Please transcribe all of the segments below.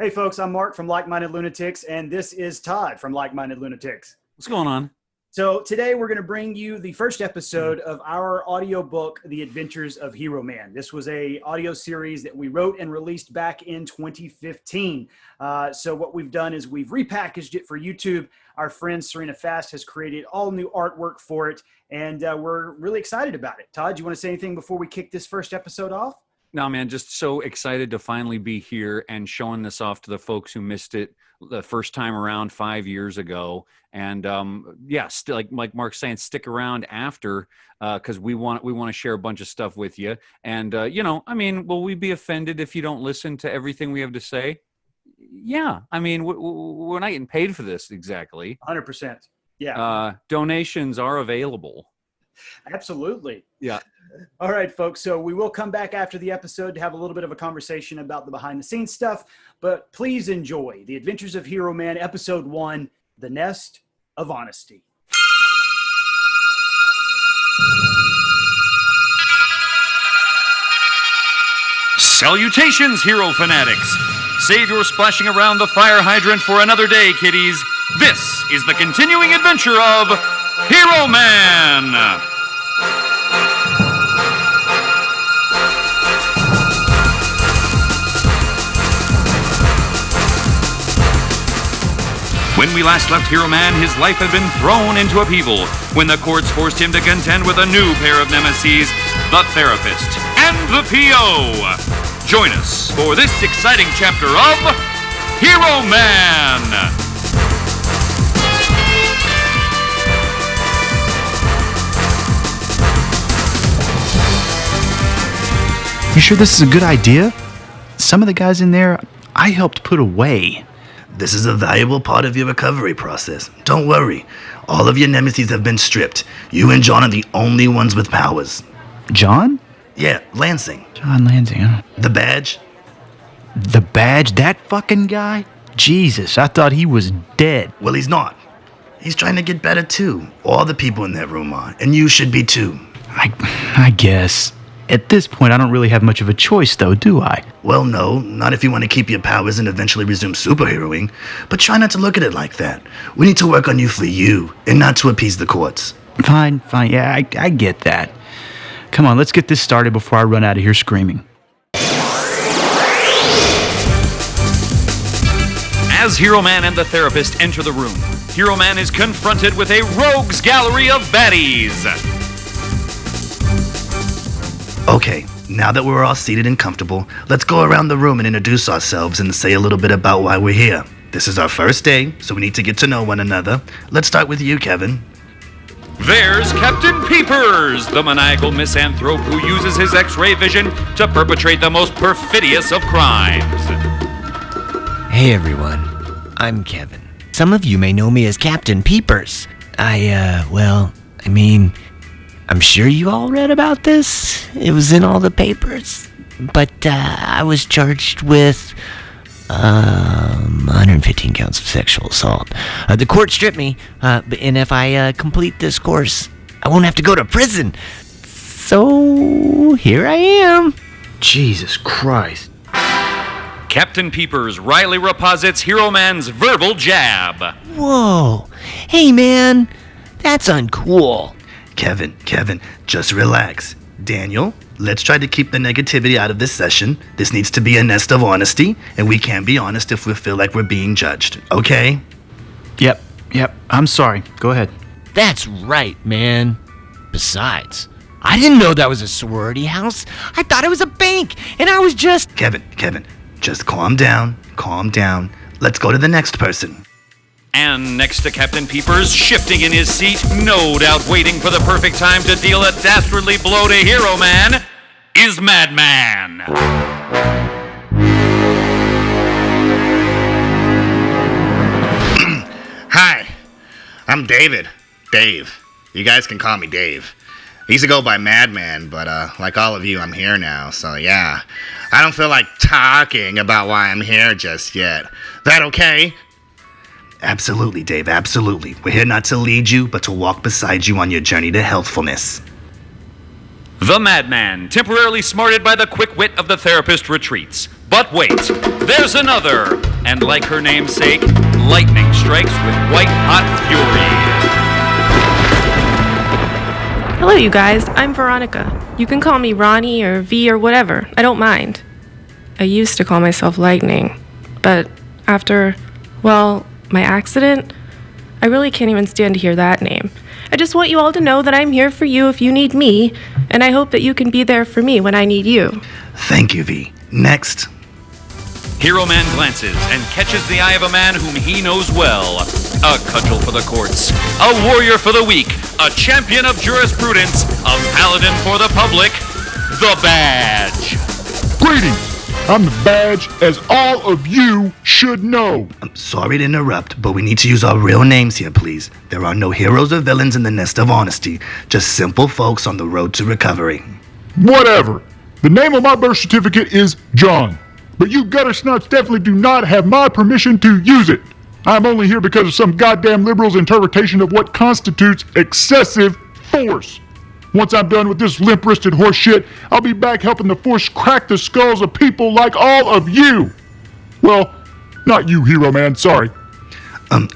Hey folks, I'm Mark from Like-Minded Lunatics, and this is Todd from Like-Minded Lunatics. What's going on? So today we're going to bring you the first episode of our audiobook, The Adventures of Heroman. This was a audio series that we wrote and released back in 2015. So what we've done is we've repackaged it for YouTube. Our friend Serena Fast has created all new artwork for it, and we're really excited about it. Todd, do you want to say anything before we kick this first episode off? No, man, just so excited to finally be here and showing this off to the folks who missed it the first time around 5 years ago. And like Mark's saying, stick around after because we want to share a bunch of stuff with you. And will we be offended if you don't listen to everything we have to say? Yeah, I mean, we're not getting paid for this exactly. 100%. Yeah. Donations are available. Absolutely. Yeah. All right, folks. So we will come back after the episode to have a little bit of a conversation about the behind the scenes stuff, but please enjoy The Adventures of Heroman, Episode 1, The Nest of Honesty. Salutations, hero fanatics! Save your splashing around the fire hydrant for another day, kiddies. This is the continuing adventure of Heroman! When we last left Heroman, his life had been thrown into upheaval when the courts forced him to contend with a new pair of nemesis, the therapist and the PO. Join us for this exciting chapter of Heroman! You sure this is a good idea? Some of the guys in there, I helped put away. This is a valuable part of your recovery process. Don't worry. All of your nemesis have been stripped. You and John are the only ones with powers. John? Yeah, Lansing. John Lansing, huh? The badge? The badge? That fucking guy? Jesus, I thought he was dead. Well, he's not. He's trying to get better too. All the people in that room are, and you should be too. I guess. At this point, I don't really have much of a choice, though, do I? Well, no, not if you want to keep your powers and eventually resume superheroing. But try not to look at it like that. We need to work on you for you, and not to appease the courts. Fine, yeah, I get that. Come on, let's get this started before I run out of here screaming. As Heroman and the therapist enter the room, Heroman is confronted with a rogues gallery of baddies. Okay, now that we're all seated and comfortable, let's go around the room and introduce ourselves and say a little bit about why we're here. This is our first day, so we need to get to know one another. Let's start with you, Kevin. There's Captain Peepers, the maniacal misanthrope who uses his X-ray vision to perpetrate the most perfidious of crimes. Hey everyone, I'm Kevin. Some of you may know me as Captain Peepers. I'm sure you all read about this. It was in all the papers. But I was charged with 115 counts of sexual assault. The court stripped me, and if I complete this course, I won't have to go to prison. So here I am. Jesus Christ. Captain Peepers wryly reposits Heroman's verbal jab. Whoa. Hey man, that's uncool. Kevin, just relax. Daniel, let's try to keep the negativity out of this session. This needs to be a nest of honesty, and we can be honest if we feel like we're being judged, okay? Yep, I'm sorry. Go ahead. That's right, man. Besides, I didn't know that was a sorority house. I thought it was a bank, and I was just... Kevin, just calm down. Let's go to the next person. And next to Captain Peepers, shifting in his seat, no doubt waiting for the perfect time to deal a dastardly blow to Heroman, is Madman. Hi, I'm Dave. You guys can call me Dave. I used to go by Madman, but like all of you, I'm here now, so yeah. I don't feel like talking about why I'm here just yet. That okay? Absolutely, Dave, absolutely. We're here not to lead you, but to walk beside you on your journey to healthfulness. The Madman, temporarily smarted by the quick wit of the therapist, retreats. But wait, there's another, and like her namesake, lightning strikes with white-hot fury. Hello, you guys. I'm Veronica. You can call me Ronnie or V or whatever. I don't mind. I used to call myself Lightning, but after, well, my accident, I really can't even stand to hear that name. I just want you all to know that I'm here for you if you need me, and I hope that you can be there for me when I need you. Thank you, V. Next. Heroman glances and catches the eye of a man whom he knows well. A cudgel for the courts, a warrior for the weak, a champion of jurisprudence, a paladin for the public, the Badge. Greetings! I'm the Badge, as all of you should know. I'm sorry to interrupt, but we need to use our real names here, please. There are no heroes or villains in the Nest of Honesty, just simple folks on the road to recovery. Whatever. The name on my birth certificate is John, but you gutter snots definitely do not have my permission to use it. I'm only here because of some goddamn liberal's interpretation of what constitutes excessive force. Once I'm done with this limp-wristed horse shit, I'll be back helping the force crack the skulls of people like all of you. Well, not you, Hero Man, sorry.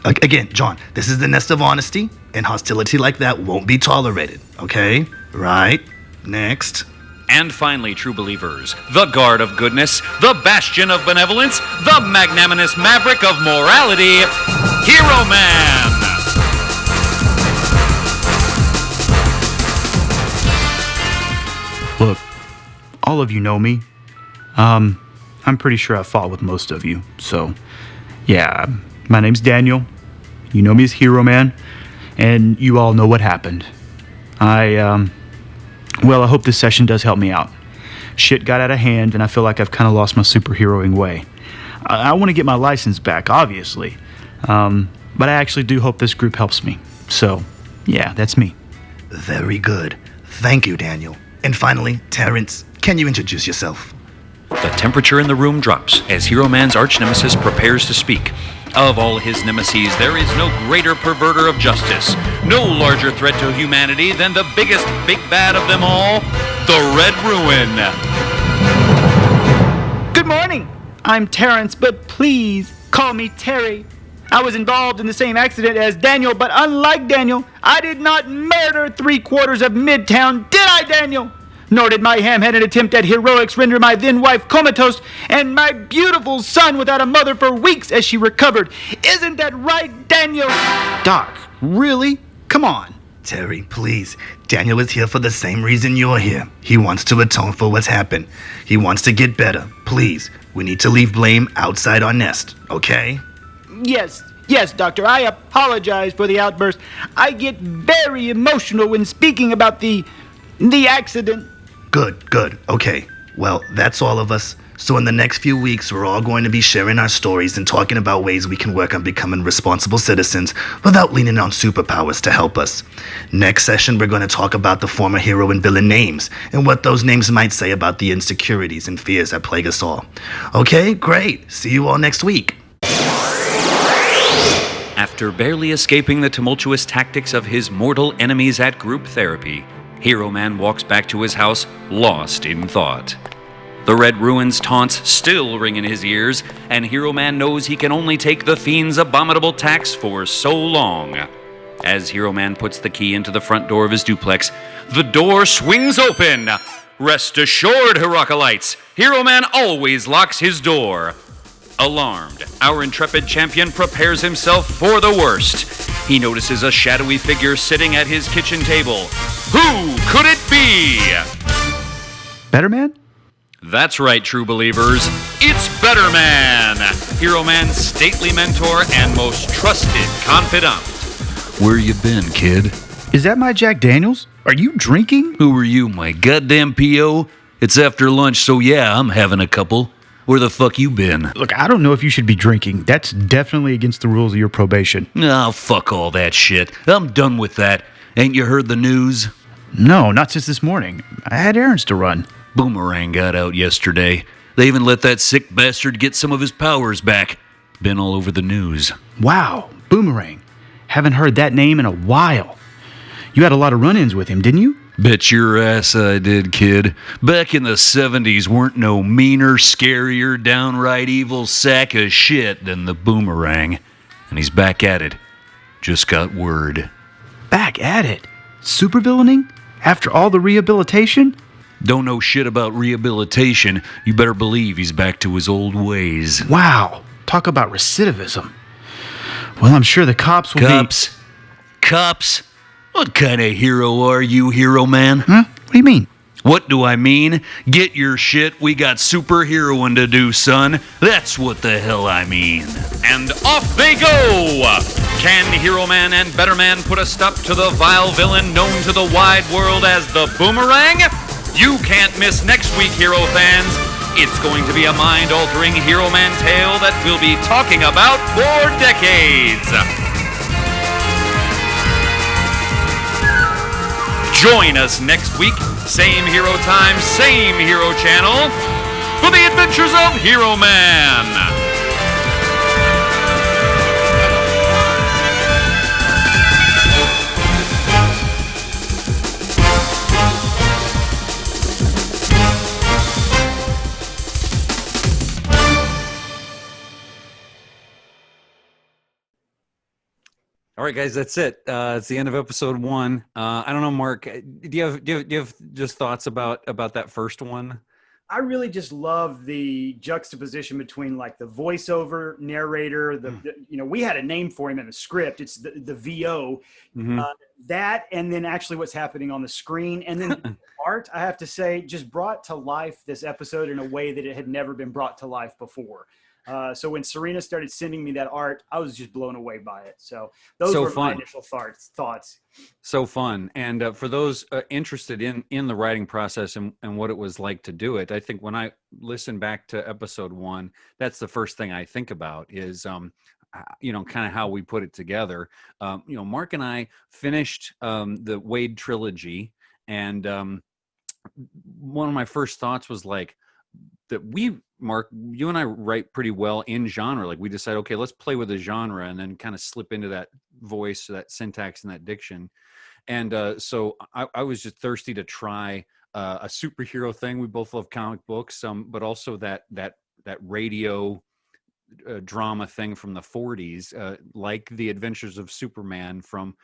Again, John, this is the Nest of Honesty, and hostility like that won't be tolerated, okay? Right? Next. And finally, true believers, the guard of goodness, the bastion of benevolence, the magnanimous maverick of morality, Hero Man! Look, all of you know me. I'm pretty sure I fought with most of you. So, yeah, my name's Daniel. You know me as Hero Man, and you all know what happened. Well, I hope this session does help me out. Shit got out of hand, and I feel like I've kind of lost my superheroing way. I want to get my license back, obviously. But I actually do hope this group helps me. So, yeah, that's me. Very good. Thank you, Daniel. And finally, Terrence, can you introduce yourself? The temperature in the room drops as Hero Man's arch-nemesis prepares to speak. Of all his nemesis, there is no greater perverter of justice, no larger threat to humanity than the biggest big bad of them all, the Red Ruin. Good morning. I'm Terrence, but please call me Terry. I was involved in the same accident as Daniel, but unlike Daniel, I did not murder 3/4 of Midtown, did I, Daniel? Nor did my ham-headed attempt at heroics render my then-wife comatose and my beautiful son without a mother for weeks as she recovered. Isn't that right, Daniel? Doc, really? Come on. Terry, please. Daniel is here for the same reason you're here. He wants to atone for what's happened. He wants to get better. Please, we need to leave blame outside our nest, okay? Yes, Doctor, I apologize for the outburst. I get very emotional when speaking about the accident. Good. Okay. Well, that's all of us. So in the next few weeks, we're all going to be sharing our stories and talking about ways we can work on becoming responsible citizens without leaning on superpowers to help us. Next session, we're going to talk about the former hero and villain names and what those names might say about the insecurities and fears that plague us all. Okay, great. See you all next week. After barely escaping the tumultuous tactics of his mortal enemies at group therapy, Hero Man walks back to his house, lost in thought. The Red Ruin's taunts still ring in his ears, and Hero Man knows he can only take the Fiend's abominable tax for so long. As Hero Man puts the key into the front door of his duplex, the door swings open! Rest assured, Herocolites, Hero Man always locks his door. Alarmed, our intrepid champion prepares himself for the worst. He notices a shadowy figure sitting at his kitchen table. Who could it be? Betterman? That's right, true believers. It's Betterman, Hero Man's stately mentor and most trusted confidant. Where you been, kid? Is that my Jack Daniels? Are you drinking? Who are you, my goddamn P.O.? It's after lunch, so yeah, I'm having a couple. Where the fuck you been? Look, I don't know if you should be drinking. That's definitely against the rules of your probation. Oh, fuck all that shit. I'm done with that. Ain't you heard the news? No, not since this morning. I had errands to run. Boomerang got out yesterday. They even let that sick bastard get some of his powers back. Been all over the news. Wow, Boomerang. Haven't heard that name in a while. You had a lot of run-ins with him, didn't you? Bet your ass I did, kid. Back in the 70s weren't no meaner, scarier, downright evil sack of shit than the Boomerang. And he's back at it. Just got word. Back at it? Supervillaining? After all the rehabilitation? Don't know shit about rehabilitation. You better believe he's back to his old ways. Wow. Talk about recidivism. Well, I'm sure the cops will Cops? Cops? What kind of hero are you, Hero Man? Huh? What do you mean? What do I mean? Get your shit. We got superheroing to do, son. That's what the hell I mean. And off they go! Can Hero Man and Betterman put a stop to the vile villain known to the wide world as the Boomerang? You can't miss next week, Hero fans. It's going to be a mind-altering Hero Man tale that we'll be talking about for decades. Join us next week, same hero time, same hero channel, for the Adventures of Heroman. All right, guys, that's it. It's the end of episode 1. I don't know, Mark. Do you have just thoughts about that first one? I really just love the juxtaposition between like the voiceover narrator, we had a name for him in the script. It's the VO, that, and then actually what's happening on the screen, and then art. I have to say, just brought to life this episode in a way that it had never been brought to life before. So when Serena started sending me that art, I was just blown away by it. So those were my initial thoughts. So fun. And for those interested in the writing process and what it was like to do it, I think when I listen back to episode 1, that's the first thing I think about is, kind of how we put it together. Mark and I finished the Wade trilogy, and one of my first thoughts was like, that Mark, you and I write pretty well in genre. Like we decide, okay, let's play with the genre and then kind of slip into that voice, that syntax and that diction. And so I was just thirsty to try a superhero thing. We both love comic books, but also that radio drama thing from the 40s, like the Adventures of Superman from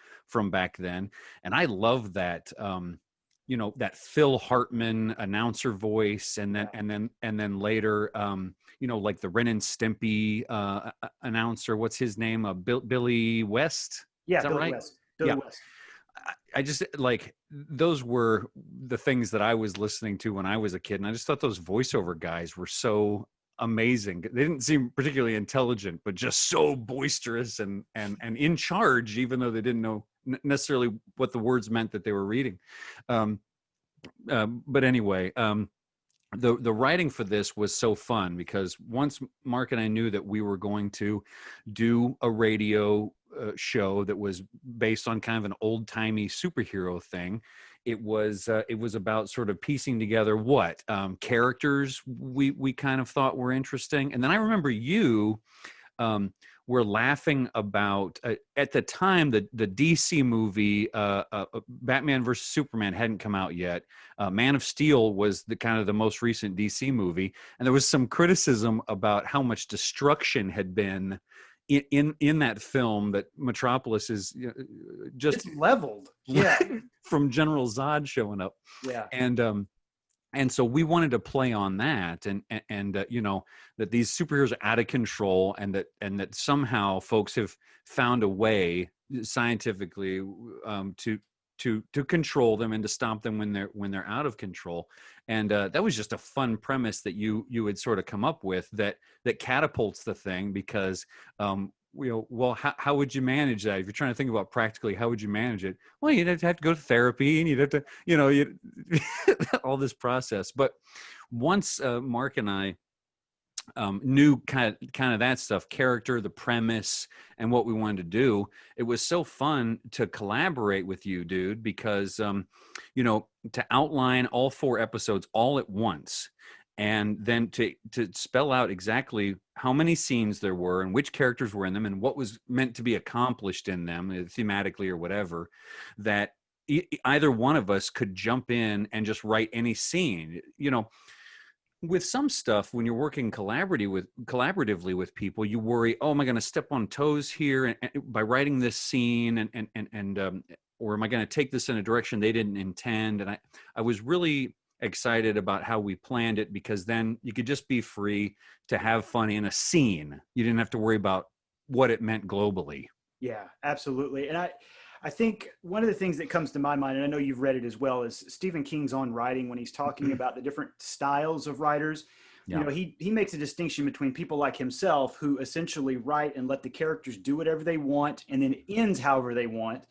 back then. And I love that, that Phil Hartman announcer voice, and then later, like the Ren and Stimpy announcer. What's his name? Billy West. Yeah, is that Billy right? West. Billy West. I just like those were the things that I was listening to when I was a kid, and I just thought those voiceover guys were so amazing. They didn't seem particularly intelligent, but just so boisterous and in charge, even though they didn't know necessarily what the words meant that they were reading. But anyway, the writing for this was so fun because once Mark and I knew that we were going to do a radio show that was based on kind of an old-timey superhero thing, it was about sort of piecing together what characters we kind of thought were interesting. And then I remember you were laughing about at the time the DC movie Batman versus Superman hadn't come out yet. Man of Steel was the kind of the most recent DC movie, and there was some criticism about how much destruction had been in that film, that Metropolis is just it's leveled, from General Zod showing up, and so we wanted to play on that, and that these superheroes are out of control, and that somehow folks have found a way scientifically to control them and to stop them when they're out of control. And that was just a fun premise that you had sort of come up with that catapults the thing, because how would you manage that? If you're trying to think about practically, how would you manage it? Well, you'd have to go to therapy, and you'd have to, all this process. But once Mark and I knew kind of that stuff, character, the premise, and what we wanted to do, it was so fun to collaborate with you, dude, because to outline all 4 episodes all at once, and then to spell out exactly how many scenes there were and which characters were in them and what was meant to be accomplished in them thematically or whatever, that either one of us could jump in and just write any scene. With some stuff, when you're working collaboratively with people, you worry, oh, am I going to step on toes here by writing this scene, or am I going to take this in a direction they didn't intend? And I was really excited about how we planned it, because then you could just be free to have fun in a scene. You didn't have to worry about what it meant globally. Yeah, absolutely. And I think one of the things that comes to my mind, and I know you've read it as well, is Stephen King's On Writing, when he's talking about the different styles of writers. Yeah. He makes a distinction between people like himself, who essentially write and let the characters do whatever they want and then ends however they want,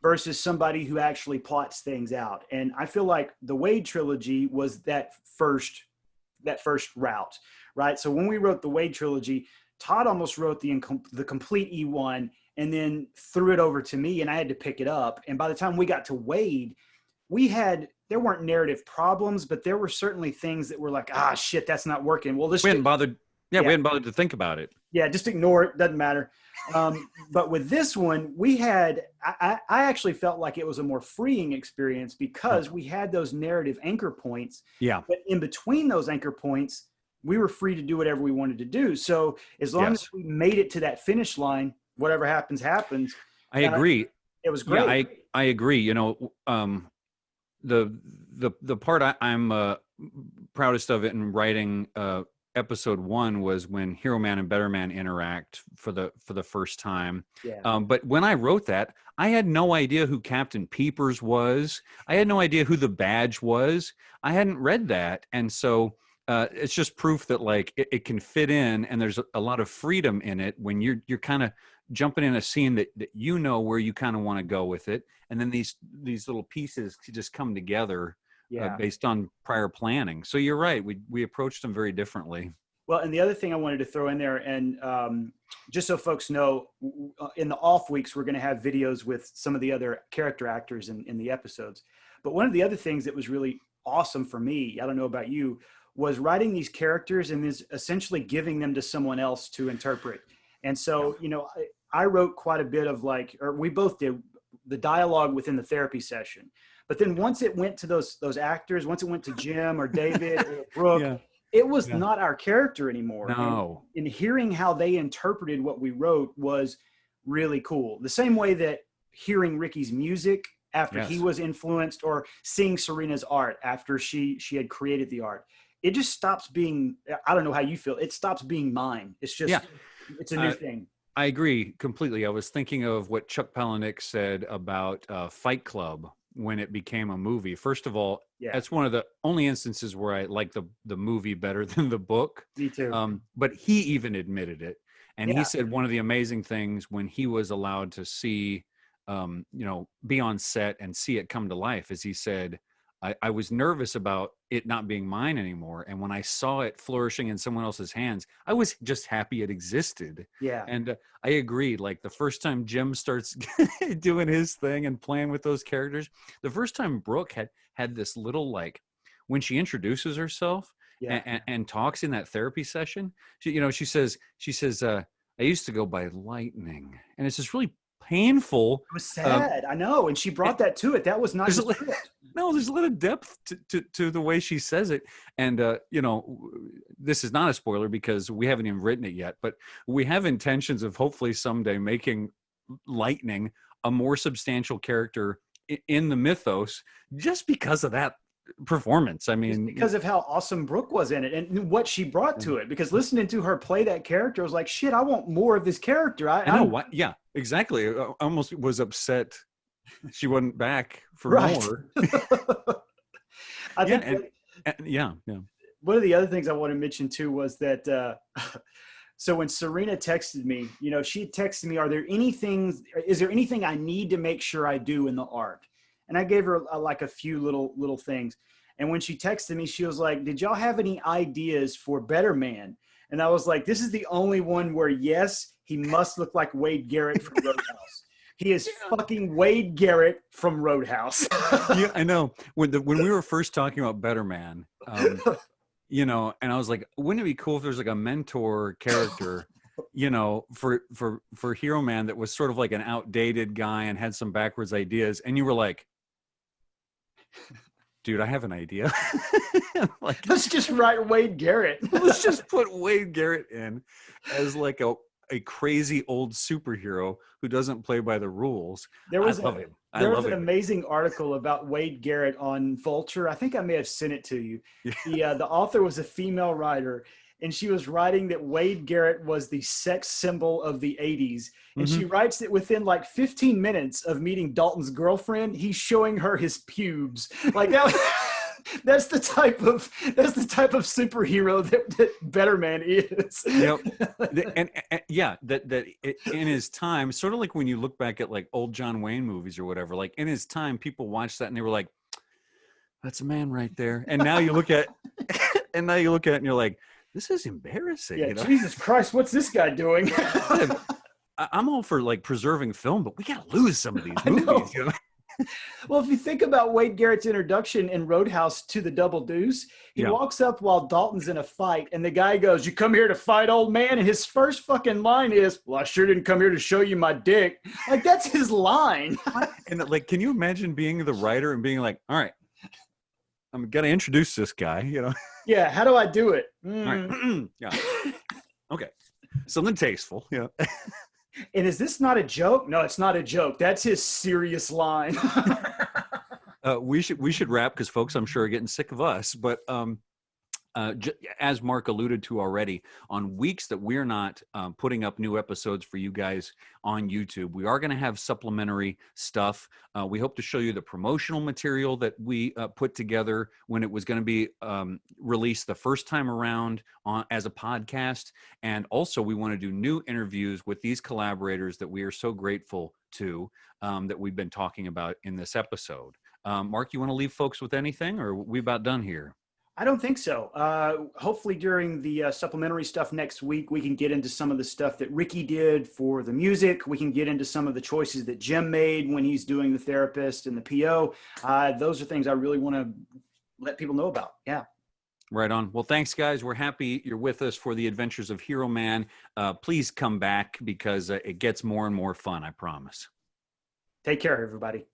versus somebody who actually plots things out. And I feel like the Wade trilogy was that first route, right? So when we wrote the Wade trilogy, Todd almost wrote the complete E1 and then threw it over to me, and I had to pick it up. And by the time we got to Wade, there weren't narrative problems, but there were certainly things that were like, shit, that's not working. Well, we hadn't bothered. Yeah, we hadn't bothered to think about it. Yeah, just ignore it. Doesn't matter. But with this one, I actually felt like it was a more freeing experience, because we had those narrative anchor points. Yeah. But in between those anchor points, we were free to do whatever we wanted to do. So as long as we made it to that finish line, whatever happens, happens. I agree. It was great. Yeah, I agree. The part I'm proudest of it in writing episode 1 was when Heroman and Betterman interact for the first time. Yeah. But when I wrote that, I had no idea who Captain Peepers was. I had no idea who the badge was. I hadn't read that. And so it's just proof that like it can fit in, and there's a lot of freedom in it when you're kind of jumping in a scene that where you kind of want to go with it, and then these little pieces just come together based on prior planning. So you're right, we approached them very differently. Well, and the other thing I wanted to throw in there, and just so folks know, in the off weeks we're going to have videos with some of the other character actors in the episodes. But one of the other things that was really awesome for me, I don't know about you, was writing these characters and is essentially giving them to someone else to interpret. And so, I wrote quite a bit of or we both did, the dialogue within the therapy session. But then once it went to those actors, once it went to Jim or David or Brooke, it was not our character anymore. No. And hearing how they interpreted what we wrote was really cool. The same way that hearing Ricky's music after he was influenced, or seeing Serena's art after she had created the art, it just stops being, I don't know how you feel, it stops being mine. It's just, it's a new thing. I agree completely. I was thinking of what Chuck Palahniuk said about Fight Club when it became a movie. First of all, that's one of the only instances where I like the movie better than the book. Me too. But he even admitted it. And he said one of the amazing things when he was allowed to see, be on set and see it come to life is he said, I was nervous about it not being mine anymore. And when I saw it flourishing in someone else's hands, I was just happy it existed. Yeah. And I agree. Like the first time Jim starts doing his thing and playing with those characters, the first time Brooke had this little, when she introduces herself and talks in that therapy session, she says, I used to go by Lightning. And it's just really painful. It was sad. I know. And she brought that to it. That was not there's a lot of depth to the way she says it. And, this is not a spoiler because we haven't even written it yet, but we have intentions of hopefully someday making Lightning a more substantial character in the mythos just because of that performance. I mean, just because of how awesome Brooke was in it and what she brought to it, because listening to her play that character, I was like, shit, I want more of this character. I know what. Yeah, exactly. I almost was upset she wasn't back for more. I think one of the other things I want to mention too was that so when Serena texted me, she texted me, is there anything I need to make sure I do in the art? And I gave her a few little things. And when she texted me, she was like, did y'all have any ideas for Betterman? And I was like, this is the only one where, yes, he must look like Wade Garrett from Roadhouse. He is fucking Wade Garrett from Roadhouse. Yeah, I know. When we were first talking about Betterman, and I was like, wouldn't it be cool if there's a mentor character, for Heroman that was sort of like an outdated guy and had some backwards ideas. And you were like, Dude, I have an idea. Like, Let's just write Wade Garrett. let's just put Wade Garrett in as like a crazy old superhero who doesn't play by the rules. There was I love him. I There was love an him. amazing article about Wade Garrett on Vulture. I think I may have sent it to you. The author was a female writer, and she was writing that Wade Garrett was the sex symbol of the 80s. And she writes that within like 15 minutes of meeting Dalton's girlfriend, he's showing her his pubes. Like that. That's the type of superhero that Betterman is. Yep. And yeah, that in his time, sort of like when you look back at like old John Wayne movies or whatever, like in his time, people watched that and they were like, that's a man right there. And now you look at and you're like, this is embarrassing. Yeah, you know? Jesus Christ, what's this guy doing? I'm all for like preserving film, but we got to lose some of these movies. You know? Well, if you think about Wade Garrett's introduction in Roadhouse to the Double Deuce, he walks up while Dalton's in a fight, and the guy goes, "You come here to fight, old man?" And his first fucking line is, "Well, I sure didn't come here to show you my dick." Like, that's his line. And like, can you imagine being the writer and being like, all right, I'm going to introduce this guy, you know? Yeah, how do I do it? All right. Yeah. Okay. Something tasteful. Yeah. And is this not a joke? No, it's not a joke. That's his serious line. We should wrap because folks, I'm sure, are getting sick of us. But as Mark alluded to already, on weeks that we're not putting up new episodes for you guys on YouTube, we are going to have supplementary stuff. We hope to show you the promotional material that we put together when it was going to be released the first time around as a podcast. And also, we want to do new interviews with these collaborators that we are so grateful to that we've been talking about in this episode. Mark, you want to leave folks with anything, or are we about done here? I don't think so. Hopefully during the supplementary stuff next week, we can get into some of the stuff that Ricky did for the music. We can get into some of the choices that Jim made when he's doing the therapist and the PO. Those are things I really want to let people know about. Yeah. Right on. Well, thanks, guys. We're happy you're with us for the Adventures of Heroman. Please come back because it gets more and more fun, I promise. Take care, everybody.